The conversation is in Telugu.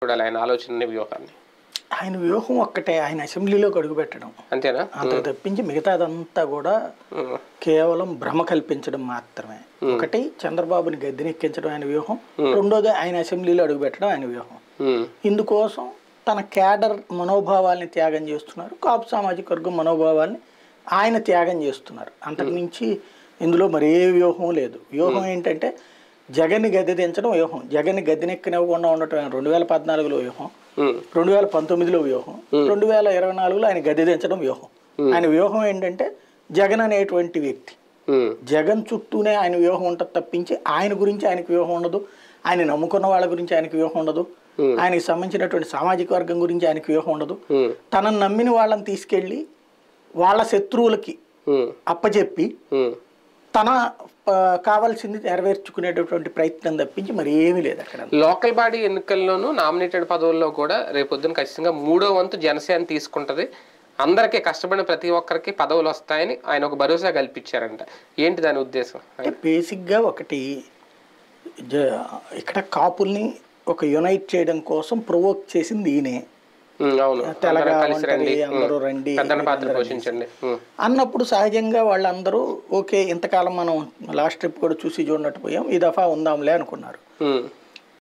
చూడాలి ఆయన ఆలోచన వ్యూహాన్ని? ఆయన వ్యూహం ఒక్కటే, ఆయన అసెంబ్లీలోకి అడుగుపెట్టడం అంతేనా? అంతకు తప్పించి మిగతాదంతా కూడా కేవలం భ్రమ కల్పించడం మాత్రమే. ఒకటి చంద్రబాబుని గద్దెనెక్కించడం ఆయన వ్యూహం, రెండోది ఆయన అసెంబ్లీలో అడుగుపెట్టడం ఆయన వ్యూహం. ఇందుకోసం తన క్యాడర్ మనోభావాల్ని త్యాగం చేస్తున్నారు, కాపు సామాజిక వర్గం మనోభావాల్ని ఆయన త్యాగం చేస్తున్నారు. అంతకు మించి ఇందులో మరే వ్యూహం లేదు. వ్యూహం ఏంటంటే జగన్ని గద్దె దించడం వ్యూహం, జగన్ని గద్దెనెక్కనివ్వకుండా ఉండటం 2014లో వ్యూహం, 2019లో వ్యూహం, 2024లో ఆయన గద్దె దించడం వ్యూహం. ఆయన వ్యూహం ఏంటంటే జగన్ అనేటువంటి వ్యక్తి, జగన్ చుట్టూనే ఆయన వ్యూహం ఉంటుంది తప్పించి ఆయన గురించి ఆయనకు వ్యూహం ఉండదు, ఆయన నమ్ముకున్న వాళ్ళ గురించి ఆయనకు వ్యూహం ఉండదు, ఆయనకి సంబంధించినటువంటి సామాజిక వర్గం గురించి ఆయనకు వ్యూహం ఉండదు. తనను నమ్మిన వాళ్ళని తీసుకెళ్ళి వాళ్ళ శత్రువులకి అప్పచెప్పి తన కావాల్సింది నెరవేర్చుకునేటటువంటి ప్రయత్నం తప్పించి మరి ఏమీ లేదు అక్కడ. లోకల్ బాడీ ఎన్నికల్లోనూ నామినేటెడ్ పదవుల్లో కూడా రేపొద్దున ఖచ్చితంగా 3వ వంతు జనసేన తీసుకుంటది, అందరికీ కష్టపడిన ప్రతి ఒక్కరికి పదవులు వస్తాయని ఆయన ఒక భరోసా కల్పించారంట. ఏంటి దాని ఉద్దేశం? అంటే బేసిక్గా ఒకటి ఇక్కడ కాపుల్ని ఒక యునైట్ చేయడం కోసం ప్రొవోక్ చేసింది ఈయనే. అందరూ రండి అన్నప్పుడు సహజంగా వాళ్ళందరూ ఓకే ఇంతకాలం మనం లాస్ట్ ట్రిప్ కూడా చూసి చూడనట్టు పోయాం, ఈ దఫా ఉందాంలే అనుకున్నారు.